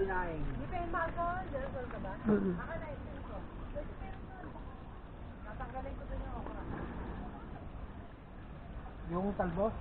dinaing. Hindi pa yung mahal ko, Jerry ka ba? Ako na yung ko. Natanggalin ko din yung okra. Yung talbos?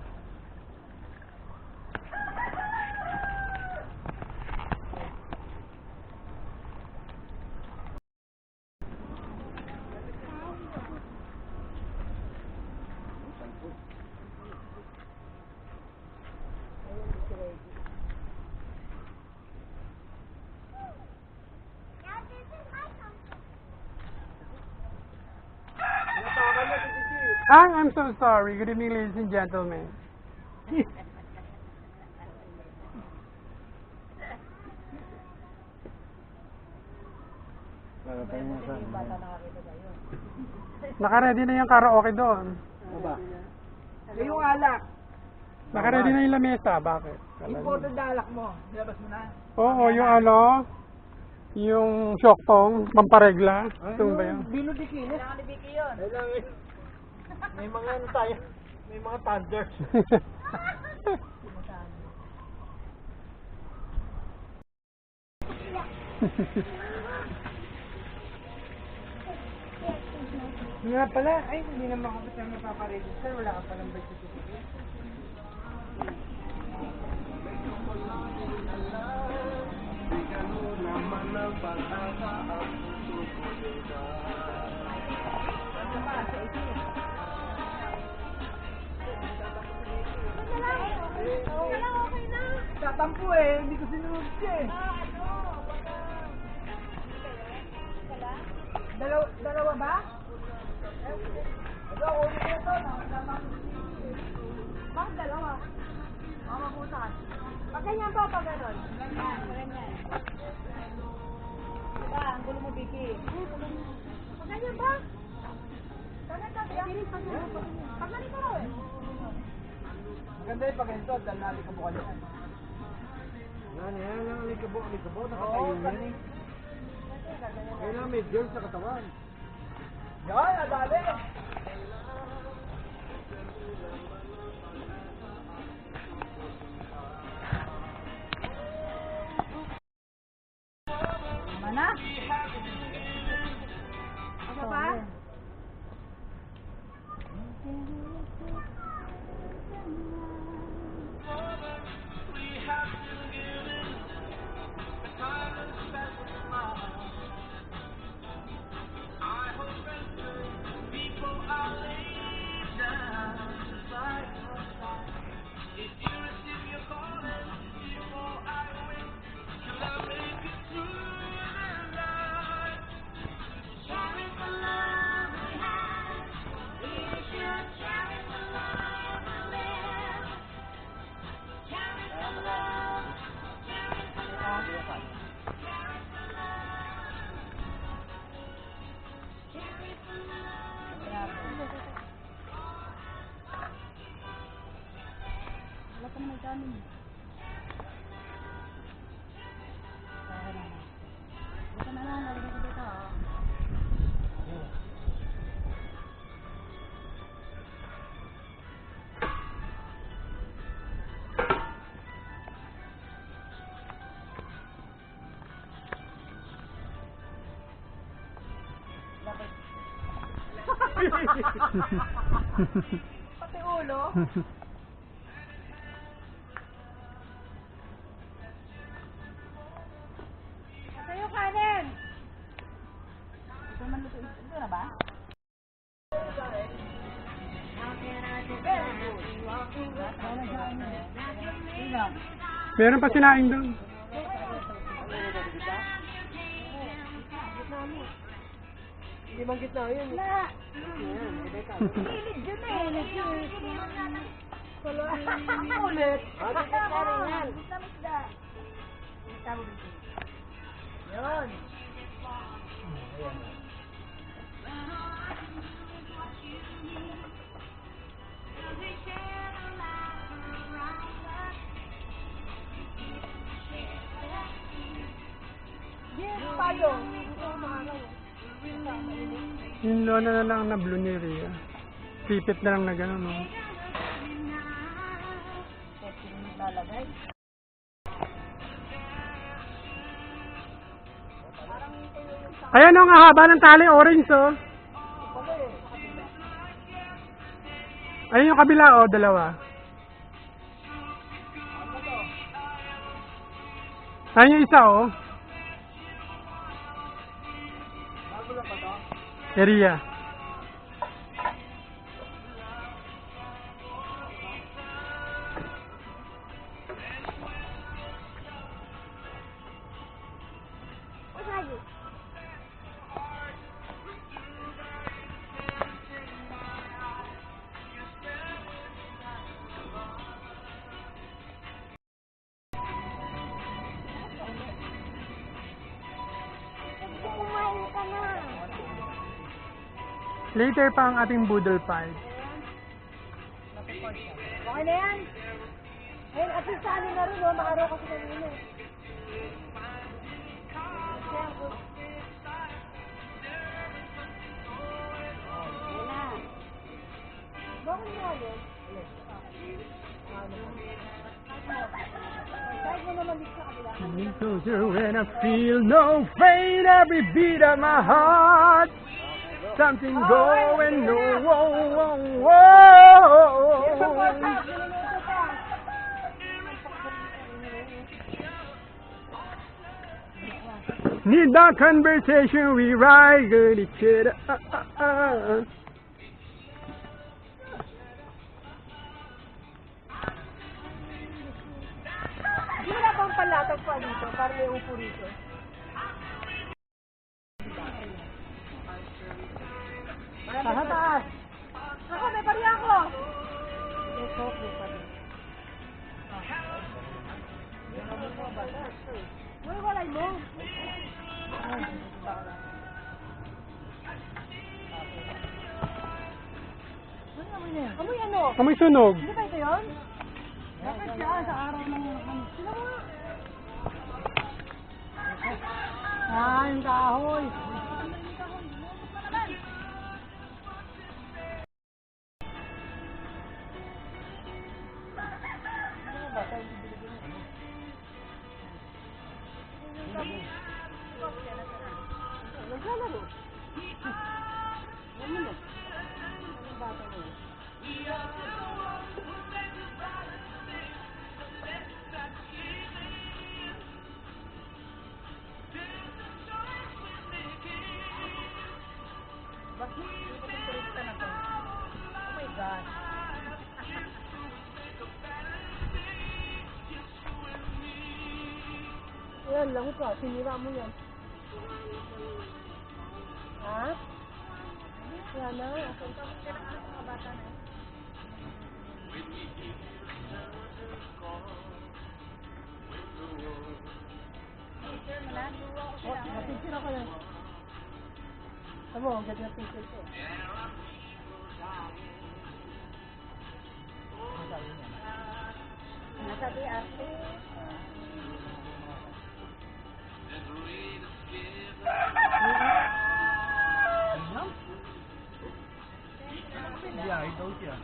I'm so sorry. Good evening, ladies and gentlemen. Naka-ready na yung karaoke doon. Ano ba? Yung alak. Naka-ready na yung lamesa. Bakit? Imported na alak mo. Nilabas mo na. Oo, yung ano, yung shoktong, pamparegla. Ito ba yun? Bilo di kinis. Kailangan ni Vicky yun. May mga ano tayo. May mga thunders. Nga pala, ay hindi naman ako kasi mapaparegister. Wala ka palang birth certificate. Okay na. Tatampo eh, hindi ko sinunod siya eh. Dalawa ba? Ito, ulit ko ito. Bakit dalawa? Mama butas. Pag ganyan pa, pag ganon. Ganyan. Diba, ang gulo mo, Vicky. Pag ganyan ba? Pag ganyan pa. Pag ganyan pa eh. Maganda yung pag-ento, dahil nalikabok ka yan. Yan, alikabok, nakatayo yan eh. Kailangan may girl sa katawan. Yan, adali! Mana? Ano pa? Wala ka naman dami. Wala ka na lang, nalagay ko dito. Pati ulo. Ito yung kanin. Ito man ito na ba? Meron pa sinaing doon. Hindi bang gitna yun? Na. Kilid yun eh. Ulit! Isda. Yan! Yes, payo. Yung lona na lang na blue ni Rhea. Pipit na lang na gano'n, no? Lalagay. Ayan o, ang haba ng tali, orange oh. Ayun yung kabila oh, dalawa. Ayun yung isa oh. Area. Kumain ka na. Later pa ang ating boodle fight. Okay na yan. Ayun, at least sa anin na rin, oh. Makaraw kasi kanina. Ayun na. Bakit mo yun? Kahit mo naman dito sa kabila. Closer when I feel no pain, every beat of my heart. Something going, no, whoa, whoa, whoa. Need the conversation, we ride good each other. Hindi na bang palatag pa dito para may upo rito? Sa taas. Ako, may bari ako! May walay mo. Amoy ano? Amoy sunog. Hindi ba ito yun? Bakit siya sa araw ng sino mo? Ah, yung kahoy. Naglalaro. Ano mo? Anong bata mo? Bakit? Ito yung turista na to. Oh my God. Ayan, langot ka. Sinira mo yan. Ha? Yan na. Okay. Mga bata na yun. Oh, napicture ako yan. Tama mo, ang ganda ng picture ko. Nasabi ate. Biyahe daw siya.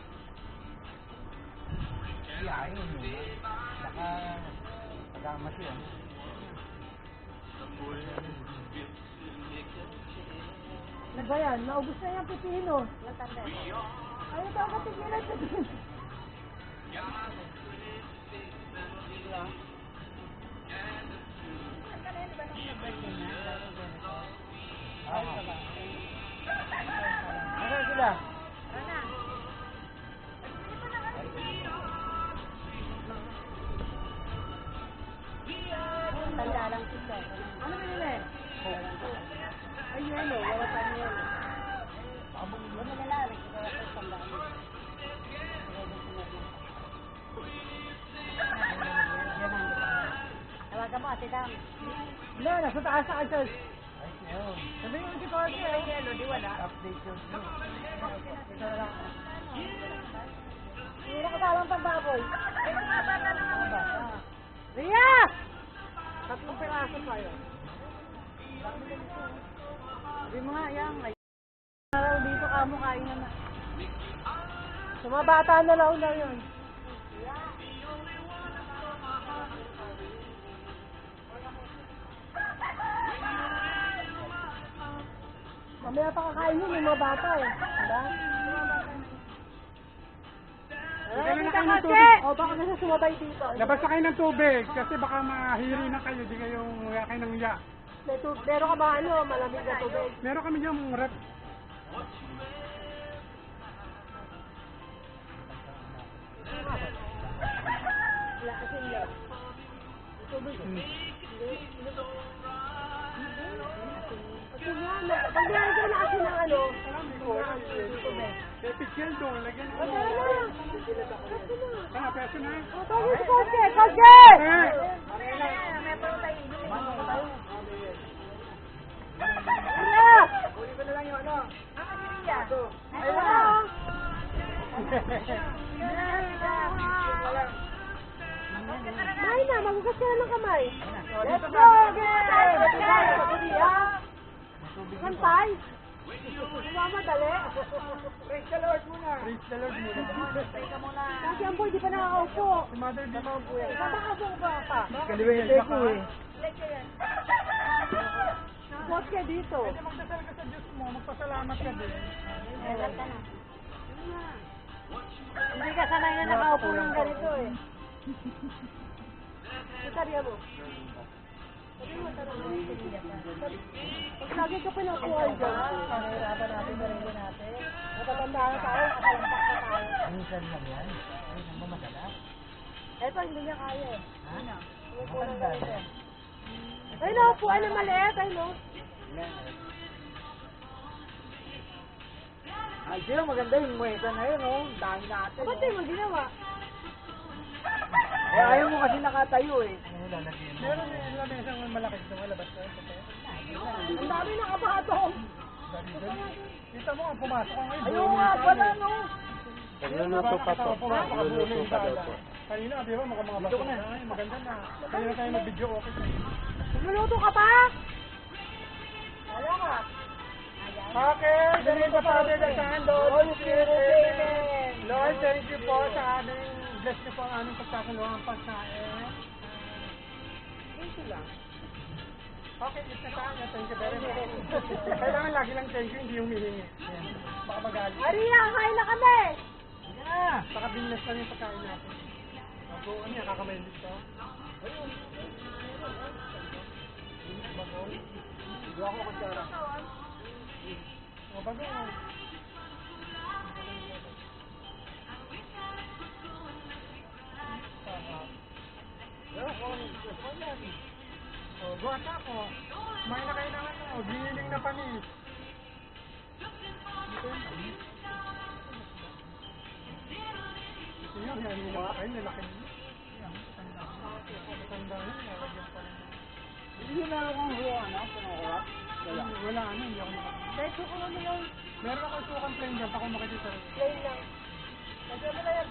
Biyahe mo. Baka pagkama siya. Ano ba yan? Naubos na yung pipino. Ayaw ba ako tigilan sa dun? Ano sila? Tanda lang sila. Ano binili? Ay, yelo. Wala pa niyo. Wala na lang. Wala pa tanda. Tawagan mo, Ate Dam. Wala, nasa taas na ka, Ay, yun. Sabi mo si Corky, Ay, yelo. Di wala. Update yun. Hindi na kasalang pang-baboy. Ay, mga bata na nga. Ria! 3 piraso pa yun. Sabi mo nga, yan. Dito ka mo kain na. Sa mga bata na lang na yun. Mamaya pa kakain yun, may mga bata eh. Diba? Bigyan na Tita kayo ng Kotse! tubig. O, baka nasa sumabay dito. Labas na kayo ng tubig kasi baka mahiri na kayo, di kayo umuya kayo ng uya. Meron ka ba ano, malamig na tubig? Meron kami dyan mong rep. Wala kasi nila. Tubig. Hindi. Kasi nga, pag nilagay ka na kasi ng ano, tubig. Kaya pichel doon, lagyan mo. Wala na. Kaya peso na. O, tawag si Kotse! Kotse! Eh! May protein. Ria! Huli ko na lang yung ano. Ria! Ayun na. May na, magugas ka na ng kamay. Let's go! Kantay! Mamadali. Praise the Lord muna. Praise the Lord muna. Kasi ang boy, di pa nakakaupo. Si Mother di ba po yan? Nakakaupo ba pa? Kaliwete ko eh. Bot ka dito. Pwede magdasal ka sa Diyos mo, magpasalamat ka din. Hindi ka sanay na nakaupo ng ganito eh. Isarya mo. Pag lagi ka pinapuan dyan, panahirapan natin sarili natin. Matatanda na tayo, nakalampak na tayo. Minsan lang yan. Ay, nang madalas. Eto, hindi niya kaya eh. Ano? Umupo ng ganito. Ay, naupuan na maliit, ay no? Ay, sila maganda yung muweta na yun, oh. Dami natin. Ba't di mo ginawa? Eh, ayaw mo kasi nakatayo eh. Meron yung lamesang malaki sa malabas ko. Ang dami nakapatong. Kita mo, pumasok ka ngayon. Ayaw nga pala, no? Nagluluto pa po. Nagluluto pa po. Kanina, di ba, mga baso na. Ay, maganda na. Kanina tayo mag-video, okay. Nagluluto ka pa? Wala ka. Okay, the name of the Father, the Son, Lord, Spirit, Amen. Lord, thank you po sa aming, bless niyo po ang aming pagkakaluang pagkain. Thank you lang. Okay, it's na tayo. Thank you very much. Kailangan lagi lang thank you, hindi yung humihingi. Ayan. Baka magalit. Maria, kain na kami! Yeah! Baka binless lang yung pagkain natin. Ako, ano yan, kakamayin dito? Gawa ko kutsara. O, bago. O, gawa ka ako. Kumain na kayo ng ano, giniling na panis. Ito yun, yan yung mga kain, lalaki nyo. Matanda yun, lalagyan pa rin. Hindi na ako ang huwa, ano? Pinakurap. Wala ano, hindi ako nakakita. Dahil suko mo yun. Meron ako sukan plain dyan, pa kung makikita rin. Plain lang. Lagyan mo na yan.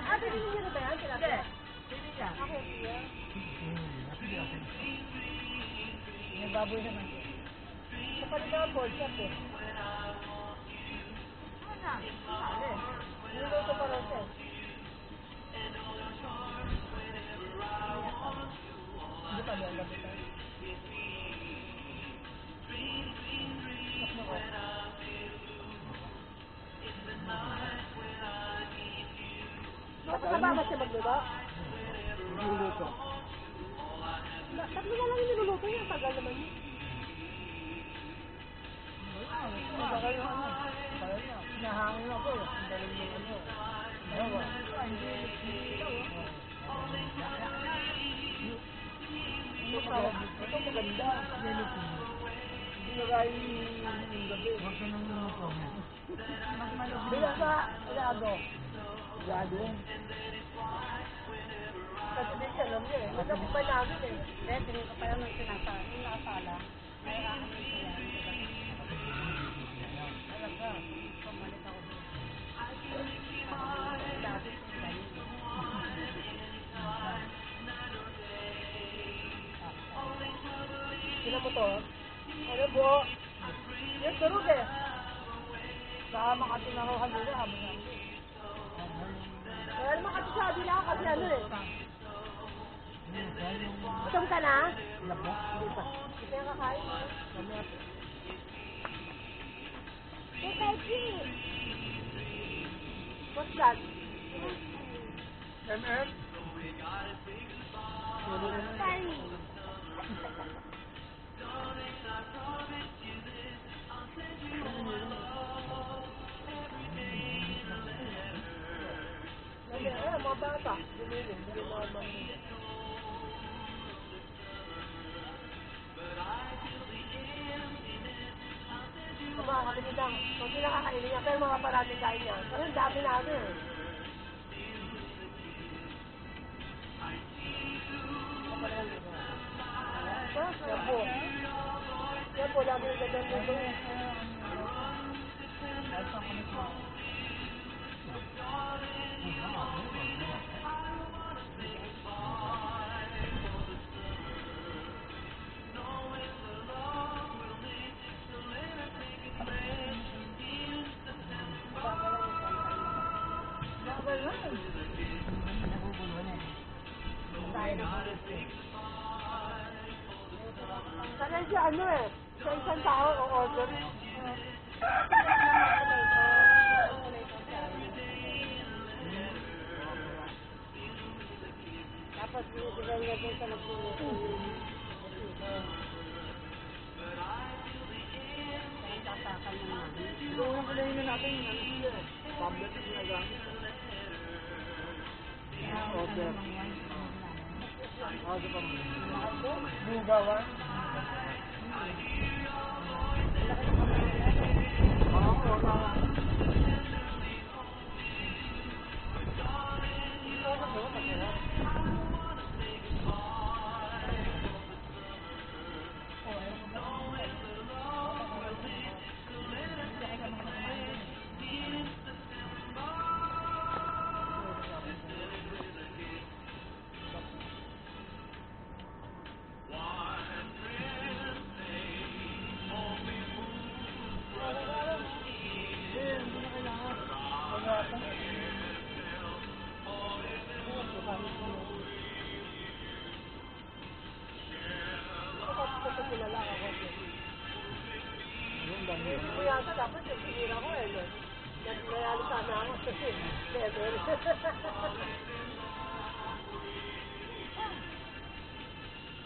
Ate, hindi niya na ba yan? Hindi. Hindi niya. Okay, siya. May baboy naman. Kapalit na ang board shop eh. Niluto pa rin siya. Hindi pa yan, labi tayo. Nakasama siya magluto? Niluluto. Tatlo na lang yung niluluto niya. Tagal naman yun. Tagal yung ano. Tagal na. Pinahangin ako eh. Ang galing yung ano. Ewa. Ito maganda. Hindi na kayo yung gabi. Huwag ka nang luluto mo. Bila sa ilado. Ilado. Kasi di siya alam niya eh. Kasi pa namin eh. Kaya tingin ko pa lang ng sinasala. Yung nakasala. Ay, akin ko yan. Talaga. Pumalik ako doon. Dati sila yun. Sila mo to? Ano po? Yes, turog eh. Saka Makati na ako kanina. Kaya Makati sabi na ako kasi ano eh. Gutom ka na? Hindi pa. Hindi ka kakain mo. Mamaya po. What's that? MM? Mga bata. Bumili naman. Kami lang. Kung sila kakainin niya, pero mga paraming kain niya. Kasi ang dami namin eh. Yan po. Yan po, lagi yung gagawin dito. Sanay siya ano eh, sa isang tao o order. Tapos binibigay niya din sa nagsinuso. Doon ang palayin na natin yung ano siya eh. Tablet na ginagamit. Order. Ano pa mga? Bugawan. Kaya dapat yung sinira ko eh. Nayalo sana ako kasi level.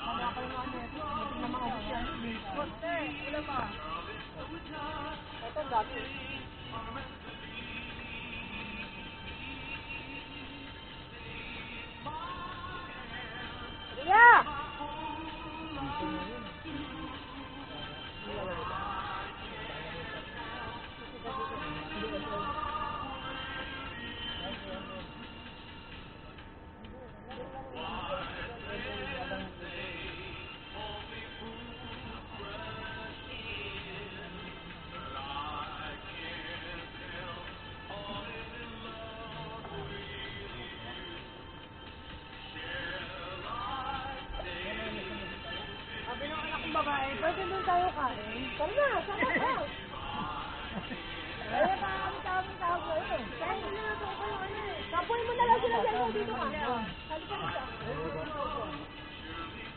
Wala kayo nga neto. Hindi na maubos yan. Koste, wala pa. Ito ang dami. Ria! Babae, pwede doon tayo kain. Tara na, sama ka. Kaya pa kami tao ko eh. Kaya hindi na ito ako yung ano eh. Kapoy mo na lang sila dyan mo dito ka. Sabi ka nito.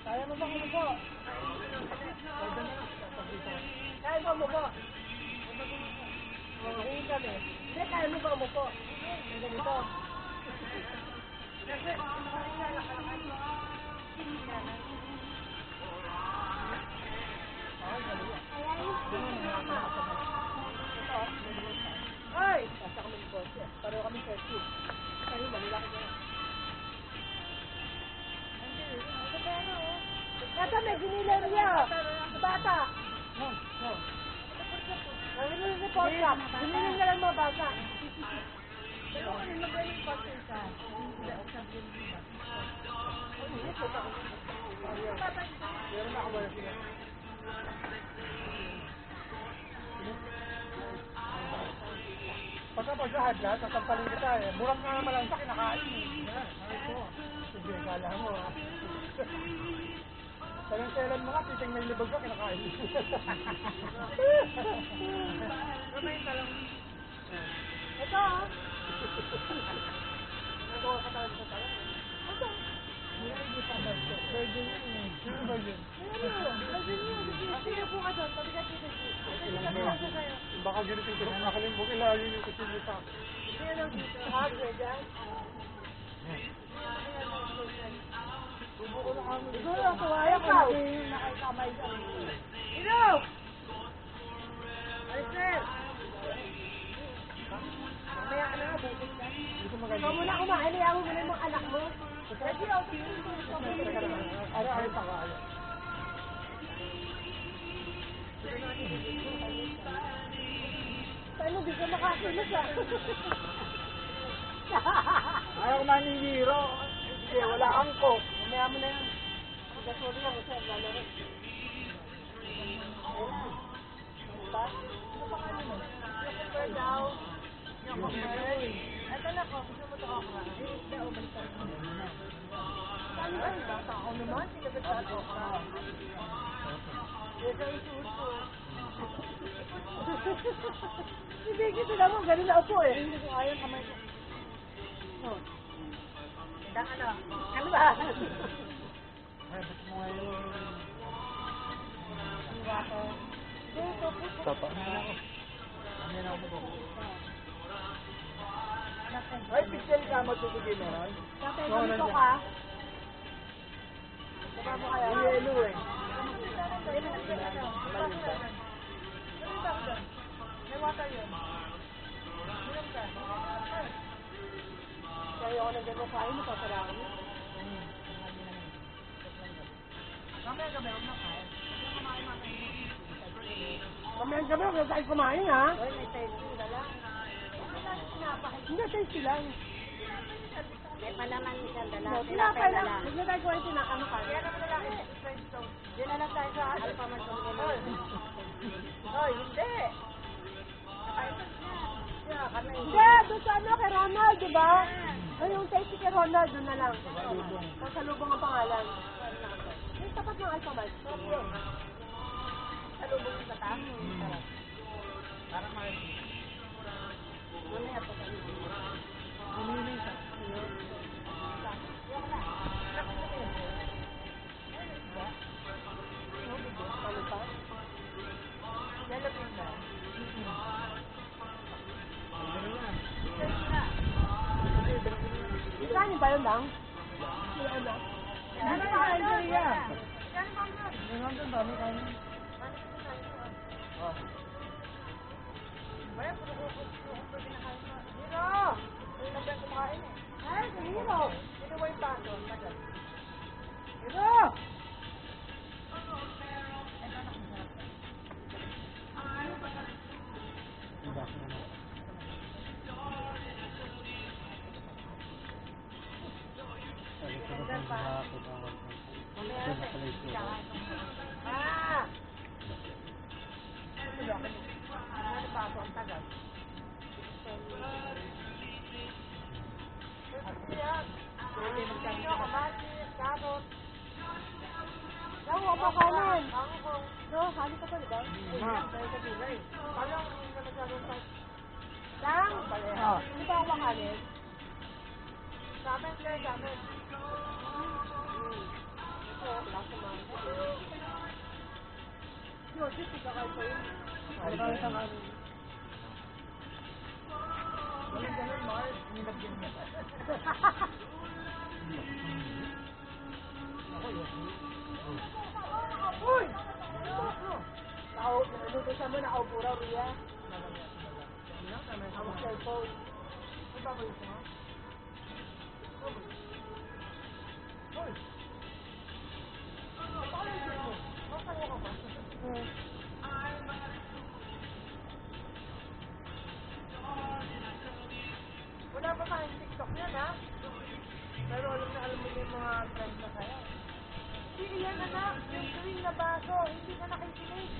Kaya mo ba kung po? Kaya mo mo po? Hindi kami. Hindi, kaya mo ba mo po? Ganito. Kasi, ay! Basta kami ng kotse. Pareho kami safety. Kayo, malilaki ko. Ito, may ginila niya. Sa bata. Ang ginila sa kotse. Ginila niya lang mga bata. Pero kung ano ba yung kotse ka? Meron na ako wala siya. Pagkapag lahat lahat, sasampalin kita eh. Murang nga naman lang sa kinakain eh. Ay po. Sige, kala mo ha. Salang-salan mo nga, titingnan libag ka, kinakain. Ito ah. Nagawa ka talaga sa tayo. Ito. Hindi pa ba ito? Virgin yun eh. Sino virgin? Sige po ka doon, sabi ka dito. Baka ganito yung turok nakalimbog, ilalim yung kusilyo sa akin. Sige lang dito. Hagre dyan. Siguro ang kuwaya ko hindi nakakamay dyan. Ino! Alister! Mamaya ka na nga, bukit ka. Ikaw muna kumain, iyaw mo na yung mga anak mo. Ready, ako Ari-ari pa ka. Paano di ka makakilos ah? Ayaw ko manihiro. Hindi, wala angko. Mamaya mo na yan. Gasoli lang isa, lalaro. Super daw. Ito na ko, gusto mo ito ako na. Isda o baliktad mo. Saan ba? Bata ako naman, sinagot sa ako. Ito yung suot ko. Hindi kita naman, ganun na upo eh. Hindi ko ayaw kamay ko. Ano? Ano ba? Ay, ba't mo ngayon? Tapa. Ano na ako po? Ay, pixel ka matutugin mo ron? Tatay, ganito ka. Diba mo kaya? Ang yelo eh. May water yun. Minom ka. Kaya ako nang gano'n kain, napapala ko. Mamaya gabi, huwag na kain. Mamaya gabi, huwag na tayo kumain ha. Uy, may tasty na lang. Hindi, tasty lang. May palaman isang dala. Tinapay lang. Huwag na tayo kumain ano ka. Kaya naman lalaki. Diyan na lang tayo sa Alpha Matong. Hoy, hindi. Yeah, kami. Hindi, doon sa ano, kay Ronald, di ba? Ay, yung tasty kay Ronald, doon na lang. Pasalubong ang pangalan. Yung tapat ng Alpha Mart. Salubong yung tatak. Para makikita. Mamaya pa kami. Umili ka. Ano pa? Lalapin ba? Kanin ba yun lang? Wala na. Ano ba kain ka niya? Meron doon, dami kain. Oh. Wala, puro-puro ko pinakain mo. Hiro! Hindi na ba kumakain eh? Ay, si Hiro! Sino ba yung paso? Tagal. Hiro! Ah! Ano ba? Ano paso ang tagal? Yan. Pili kamatis, carrot. Naku, ako kanin. No, kanin ka pa, di ba? Dahil sa pilay. Paano hindi ka masyadong sa... Lang? Hindi pa ako makanin. Samin, sir, samin. Ito, lasa man. Yun, dito ka kayo pa yun. Ano ka sa kanin? Walang ganun, Mars. Nilagyan mo. Uy! Nalutusan mo, nakaupo raw, Ria. Hawak cellphone. Ano ba ba yun mo? Uy! Baka lang yun mo. Baka ka ba? Wala pa tayong TikTok yan, ha? Pero alam mo yung mga trend na sa'yo. Hindi yan, anak. Yung green na baso. Hindi ka nakikinig.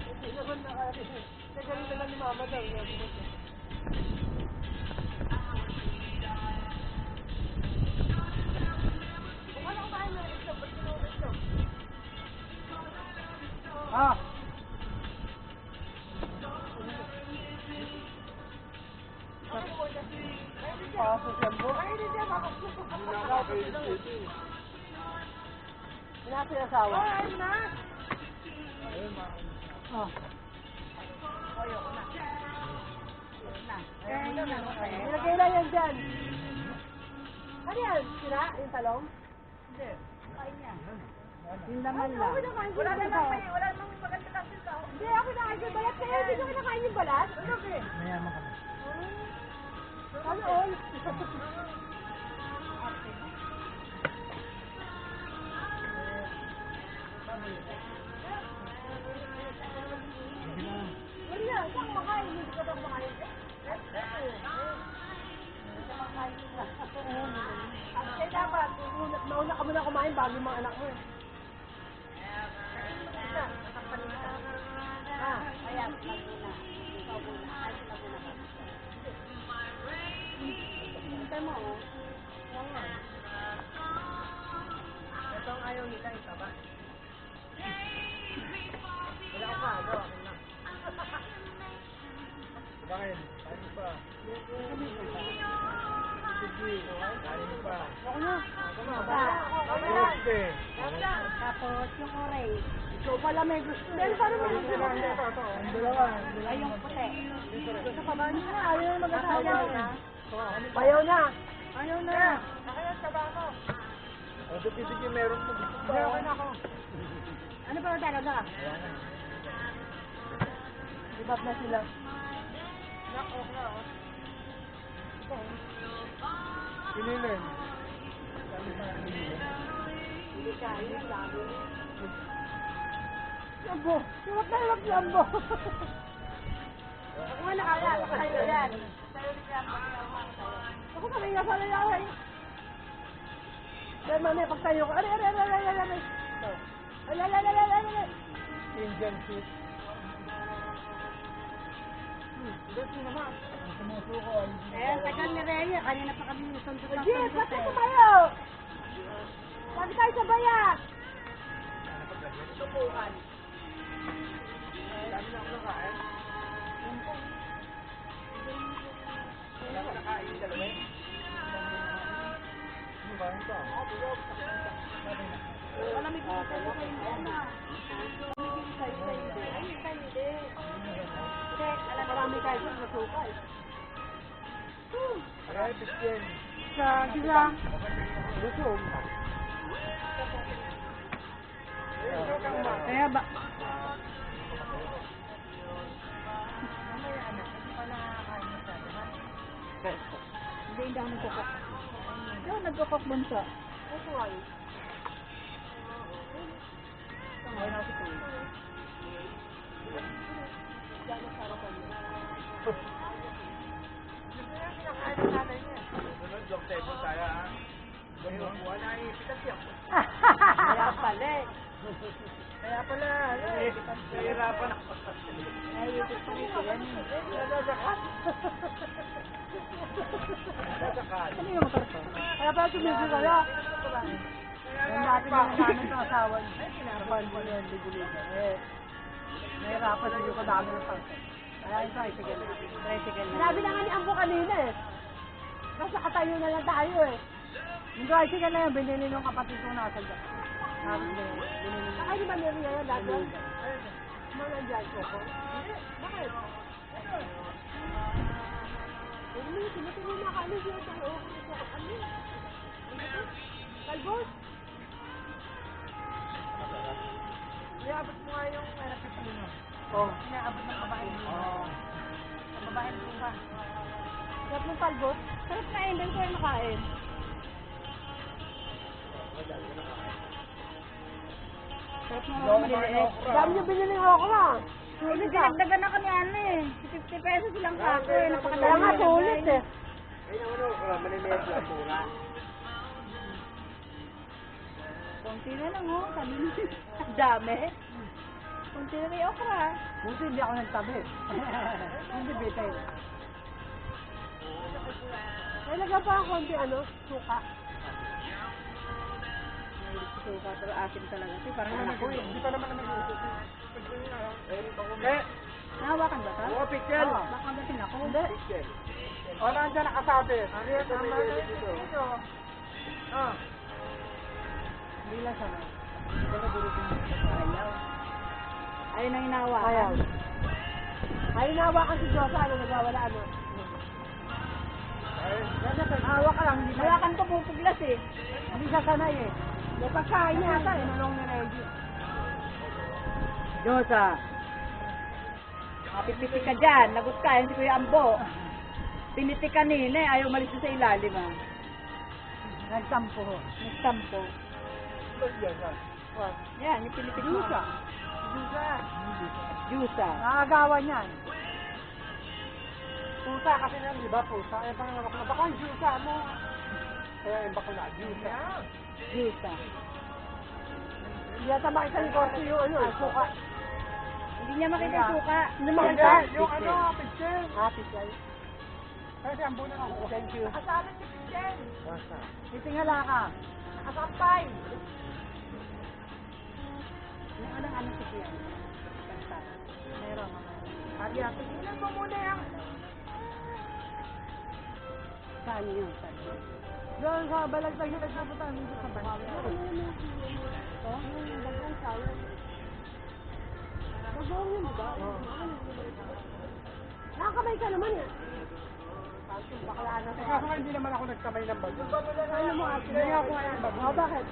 Hindi naman nakikinig. Nagaling na lang ni Mama daw. Kung ano kumain mo, Ah! Paso siya mo. Pinasa yung asawa. Ayun na. Ah. Nilagay lang yan dyan. Ano yan? Sira? Yung talong? Yung laman lang. Wala namang maganda kasi tao. Hindi, ako kinakain yung balat. Kaya hindi ko kinakain yung balat. Ano ba? Mayaman kami. Ano all? Wala, saan kumakain? Hindi ka ba kumakain? Kaya dapat, mauna ka muna kumain bago yung mga anak mo. Kaya, magmuna. Ikaw muna. Ay, sila muna ba? Hintay mo, oh. Ito ang ayaw nila, itaba. Wala ka pa, ano? Bakit? Kain pa. Sige, kain pa. Ako na. Guste. Tapos, yung orange. Ikaw pala may gusto. Pero paano mo gusto mo? Ang dalawa. Ay, yung puti. Gusto ka ba niya? Ayaw na mag-asawa. Ayaw na. Ayaw na. Nakayas ka ba ako? O, sige, meron mo. Hindi, okay na ako. Ano ba talaga? Ibab na sila. Pinilin. Hindi kaya, sabi. Lambo. Hirap na hirap lambo. Ako nga nakaya. Ako kaya yan. Ako kaya sa layaway. Dahil mamaya pagtayo ko. Aray. Indian soup. Dito naman. Sumusuko. Ayan, tagal ni Rhea. Kanina pa kami sundot ng Jim, sundot ba't eh. tumayo? Lagi tayo sa bayak. Subukan. Dami na ako nakain. Wala ka nakain, dalawa eh. Ano ba? Ito? Malamig dito sa hindi. Malamig dito sa hindi. Ay, hindi. Hindi, alam mo. Marami tayo sa nasukal. Aray, piskin. Sila. Lusog. Kaya ba? Hindi ako nagkukok. Hindi ako nagkukok bunso. Ito ay. Ngayon ako si Kuya. Sunod, joke table tayo ha. Buwan na ipitas yan. Kaya pala eh. Kaya pala, nahihirapan ako. Naiipit pa rin sila. Nadasakat. Nadasakat. Ano yung motor ko? Kaya pala tumigil kaya. Yung dati na namin sa asawa niya. Sinapan mo na yung ligo-ligo. Nahirapan na yung kadami ng pangsa. Kaya yung tricycle na. Sinabi na nga ni Ambo kanina eh. Kasi katayo na lang tayo eh. Yung tricycle na yun, binili nung kapatid ko nasa dyan. Tapos binili nung... Ay, di ba meron yan dati? Mga dyan ko po. Hindi. Bakit? Hindi, tinutulong na kami dyan sa loob. Ano? Kalbos? Iabot mo nga yung recipe mo. Oo. Inaabot ng babae mo. Oo. Ang babae mo ba? Sarap ng kalbos? Sarap na yun, doon ko yung nakain. Sarap na ako maliliit. Dami nyo binili ng okra. Hindi, dinagdagan na kami ano eh. 50 pesos lang kako eh. Napakadami. Kaya nga, sulit eh. Ay, naman maliliit lang pura. Konti na lang oh, sabi mo. Dami. Konti na may okra. Buti hindi ako nagtabi. Hindi betay. Talaga pa konti ano, suka. suka, pero asim talaga. Ito parang anak ko eh. Hindi pa naman naman gusto. Nahawakan ba ito? Oo, picture. Baka gatin ako. Hindi. O, nandiyan nakasabi. Ariel, tama na dito. Ah. Hindi lang siya. Ayaw. Ayun ang hinahawakan. Ayaw. Ay, nahawakan si Diyosa. Ano, nagwawala ano? Hawak ka lang. Hawakan ko pupuglas eh. Hindi siya sanay eh. May pagkain niya ata. Inulong ni Reggie. Diyosa. Pipiti ka dyan. Lagot ka. Hindi ko yung ambo. Piniti ka nila eh. Ayaw malis sa ilalim ah. Nagtampo. Nagtampo. Yan, yung pinitik mo. Diyosa. Diyosa. Jusa. Nakagawa niyan. Pusa kasi yan, di ba? Pusa. Eh, pangalawak na. Baka yung Diyosa mo. Kaya yung bakula. Diyosa. Jusa. Hindi yata makita ni Corsi yung ano. Suka. Hindi niya makita yung suka. Hindi makita. Yung ano, picture. Picture. Kasi ang bunan ako. Thank you. Asalan si Pichen. Titingala ka. Nakasampay. Yung ano si Kian. Kanta. Meron. Arya, tigilan mo muna yung... Saan yun? Saan yun? Doon sa balagtag na nagpupunta. Hindi sa bahay. Nakakamay ka naman eh. Bakla na sa kaso hindi naman ako nagkamay ng bago. Ano mo ate? Hindi ako ngayon bago. Oh, bakit?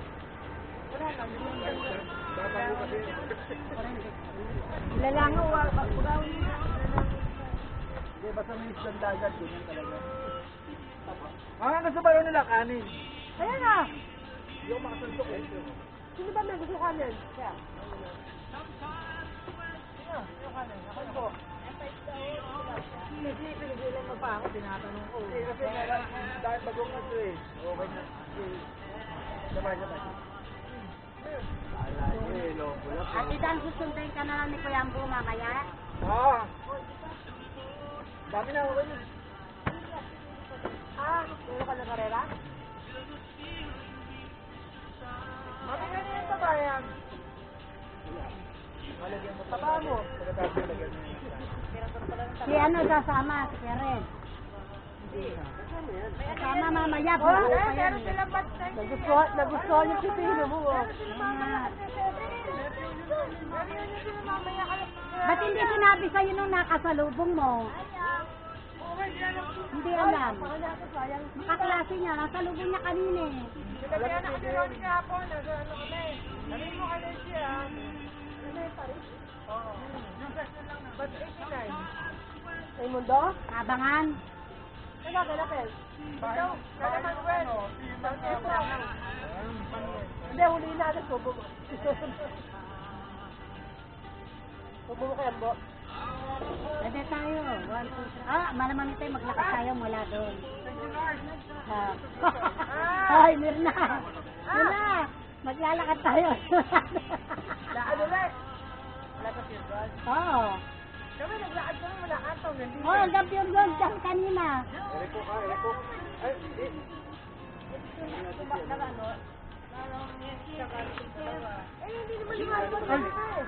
Lalangaw. Pagpagaw niya. Hindi, basta may isang dagat, ganyan talaga. Ang hanggang sa bayo nila, kanin. Kaya nga. Hindi ako makasuntok eh. Sino ba may gusto kanin? Kaya. Hindi, pinigilan mo pa ako, tinatanong ko. Hindi, kasi meron, dahil bagong na ito eh. Okay na. Sabay. Ala niyo eh, loko lang. Ate Dan, susunduin ka na lang ni Kuya Ambo mamaya. Oo. Dami na ako yun. Meron ka na karera? Mami, ganyan sa bayan. Malagyan mo Taba mo. Pagkatapos lagyan mo yun. Si ano sasama, si Karen. Kasama mamaya, buo pa yan. Nagustuhan yung pipino mo. Ba't hindi sinabi sa'yo nung nakasalubong mo? Hindi alam. Kaklase niya, nasalubong niya kanina eh. Kaya na kami ron kahapon. Ano kami? Sabihin mo kami siya. Ano yung Paris? Oo. Yung section lang na. But 89. Sa Imundo? Abangan. Kaya galapel. Ito, kaya Manuel. Hindi, huli na natin. Subo mo. Subo mo kaya mo. Pwede tayo. 1, 2, 3. Malamang tayo maglakad tayo mula doon. Ay, Mirna. Mirna, maglalakad tayo. Lakad ulit. Lakad yun, Brad. Oo. Kami naglakad kami wala ataw. Oh, hanggang yun doon dyan kanina. Eriko ka, Eriko. Ay, hindi. Hindi naman lumalabas kami eh.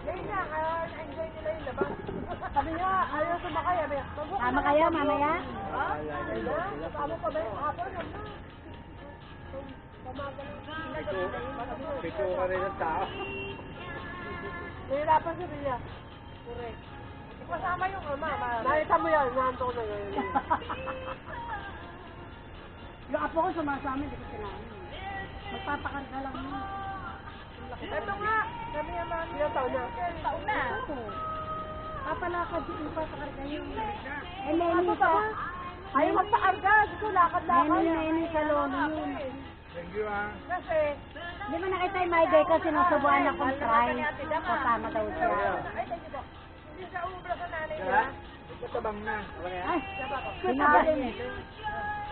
Ngayon nga, na-enjoy nila yung labas. Sabi niya, ayaw sumakay. Tama kayo mamaya? Tama pa ba yung hapon? Piko ka rin ng tao. Nahirapan si Ria. Correct. Kasama yung ama. Nakita mo yan, nahanto ko na ngayon. Yung apo ko sumasama, hindi ko sinabi. Magpapakarga lang mo. Ito nga, sabi niya mami. Ilang taon na? Taon na. Papalakad yung papakarga yun. Eh, Ano Lenny ba? ka. Ayaw magpakarga. Gusto lakad-lakad. Lenny sa lolo yun. Thank you ah. Kasi, Di ba nakita yung my day ko sinusubuan akong try? Kasama daw siya. ay, thank you po. Hindi siya umubra sa nanay Kaya? niya. Ikatabang na. Ay, sinali.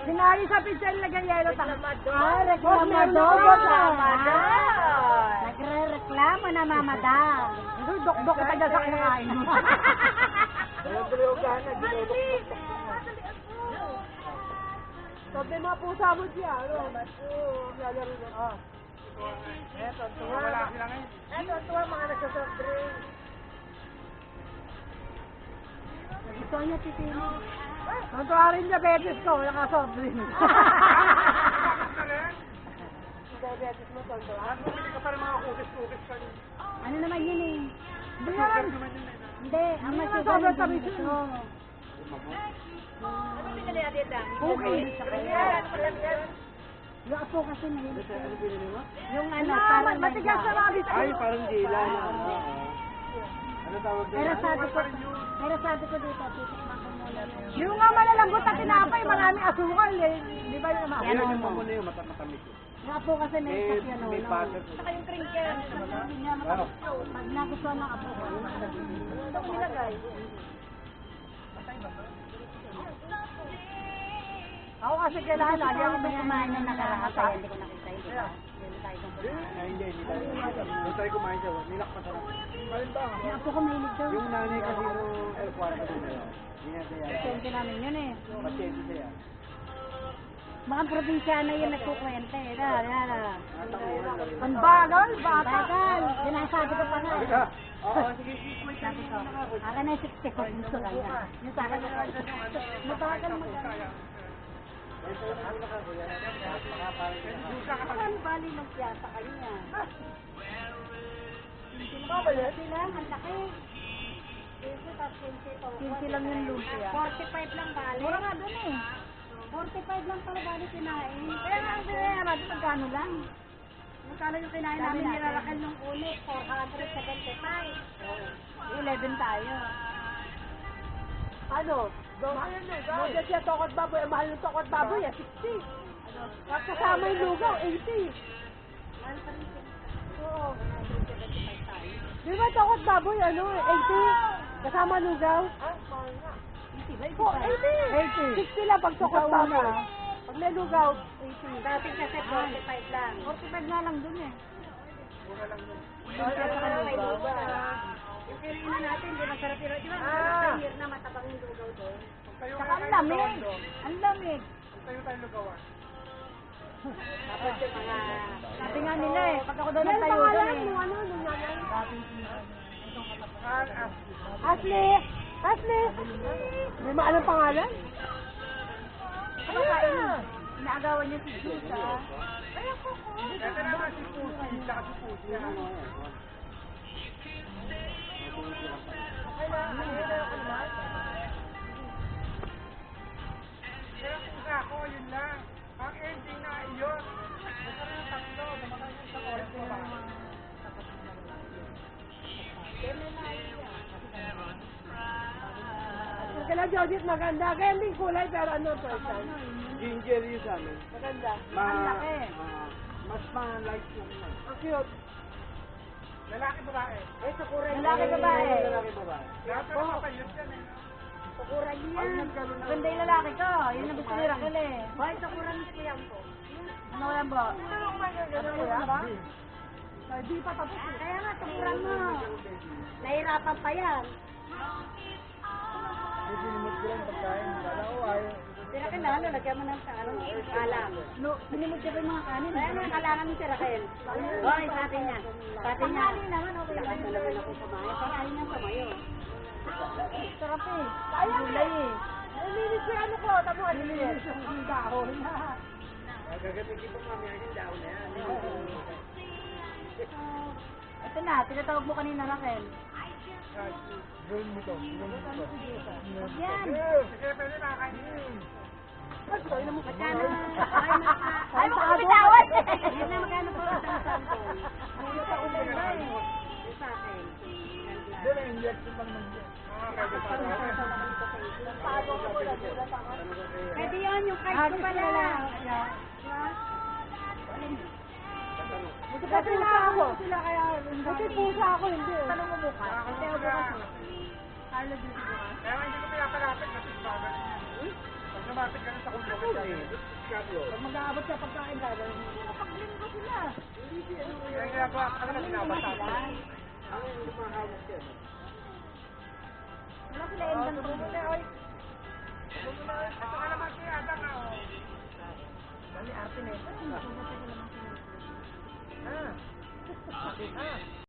Sinali sa pizza lagay yelo. Ah, reklamador. Nagre-reklamo na mamadam. Dok-dok ka taga sa kinakain mo. Walang tuloy ka na. Ginulok-tok na. Sabi mga pusa mo siya, ano? Oo, lalaro na. Ah. Eto, wala sila ngayon. Eto, tuwa mga nagsasoft drink. Gusto niya titino. Natuwa rin diabetes ko, naka-soft drink. Diabetes mo, tonto. At bumili ka pa rin mga kukis-kukis ka rin. Ano naman yun eh? Hindi yan. Naman yun eh. Hindi, ang Hindi naman masugal sobrang yung tamis gusto. yun. Ano pinili natin dyan? Okay. Yan, yan. Yung apo kasi mahilig. Ano pinili mo? Yung ano, Ano, parang matigas na mga biscuit. Ay, parang dila na. Ano tawag doon? Pero sabi ko dito, titikman ko muna yung... Yung nga malalambot na tinapay, maraming asukal eh. Di ba yun naman? Yan yung mamuna yun, matamis yun. Yung apo kasi may Eh, kasi ano, may no? butter. Saka yung crinkle. Hindi niya matamis. Pag nagustuhan ng apo ko, Ito ko nilagay. Ako kasi kailangan lagi Kaya ako ako may kumain na nakaraan kaya hindi ko nakita yun, di ba? Yun tayo kung kumain. Ay, hindi tayo. Doon tayo kumain siya. Nilak pa sarap. Yung apo ko mahilig daw. Yung nanay kasi nung El Cuarto doon na yun. Hindi nga siya. Pasyente namin yun eh. Pasyente siya. Mga probinsyana yun nagkukwenta eh. Dahil, Ang bagal, bata. Bagal, sinasabi ko pa nga. Halika. Oo, sige. Sabi ko, akin na yung 60 ko gusto kanya. Yung sa akin, mabagal mo. Ito yung ano ka, kuya. Saan bali magpiyasa kanya? Sila, ang laki. 15 lang yung lumpia. 45 lang bali. Mura nga dun eh. 45 lang pala bali kinain. Kaya nga ang binayaran natin, magkano lang? Magkano yung kinain namin ni Raquel nung ulit? 475. 11 tayo. Ano? Model siya tokot baboy. Ang mahal ng tokot baboy, 60. At kasama yung lugaw, 80. Oo. Di ba tokot baboy, 80? Kasama lugaw? Oh, 80. 60 lang pag tokot baboy. Pag may lugaw, 80. Dati kasi 45 lang. 45 nga lang dun eh. Yung kainan natin, di masarap yun. Di ba? Ah. Sa na matabang yung lugaw doon. Saka ang lamig. Ang lamig. Tayo tayo lugawan. Tapos yung mga... Sabi nga nila eh, pag ako daw nagtayo doon eh. Ashley! Ashley! May maalang pangalan? Ano kain mo? Inaagawan niya si Jules ah. Ito naman si Pusi, saka si Pusi. Kaya pusa ako, yun lang. Ang ending na iyon. Basta rin ang tatlo, namatay yung isang oras pa ba? Kala Jodit maganda. Kaya hindi kulay pero ano person. Ginger yun sa amin. Maganda. Ma, Ang laki. mas ma-light yung yun. Ang cute. Lalaki babae. Eh, sakuray. Lalaki babae. Lalaki babae. Lahat na napapayot yan eh. Sakuray Pag yan. nagkaroon ng... Maganda yung lalaki ko. Yun ang gusto ni Raquel eh. Hoy, sakuran mo siya po. Ano yan ba? Ano yan ba? Di pa tapos eh. Kaya nga, sakuran mo. Nahirapan pa yan. Hindi sinimot ko lang pagkain. Kala ko ayaw. Sira ka na, lalagyan mo ng alam. No, sinimod siya pa yung mga kanin. Kaya ano kailangan mo si Raquel? Hoy, sa atin niya. Sa atin niya. Pangani naman, okay lang. Talaga ako kumain. Pangani niya kumayo. Sarap eh. Ang gulay eh. Nilinis yung ano ko. Tamo, nilinis yung dahon. Gagatigin pa mami. Ang daw na yan. Ito na, tinatawag mo kanina Raquel. Gawin mo to. Gawin mo to. Yan. Sige, pwede nakakain. Magkano? Ay, mo kami tawad! Yan na, magkano po ang sample? Ulit ako na iba eh. Yung sa akin. Dito na injection lang ng Pwede pa rin. Pago ko lang. Pwede yun, yung card ko pala. Kasi na ako. Sila kaya. Kasi pusa ako, hindi eh. Tanong mo mukha. Kasi ako kasi. Carlo Duty ko ka? Kaya nga hindi ko pinapalapit kasi bagal niya. Pag lumapit ka na sa kulungan siya. Pag mag-aabot sa pagkain gagawin mo. Pag-linggo sila. Kaya ginagawa ka na binabasa. Ang lumahawak yan. Wala sila endang Ito nga naman si Ada nga oh. Pinesa, hindi ko na naman pinesa. Ah. Akin ah.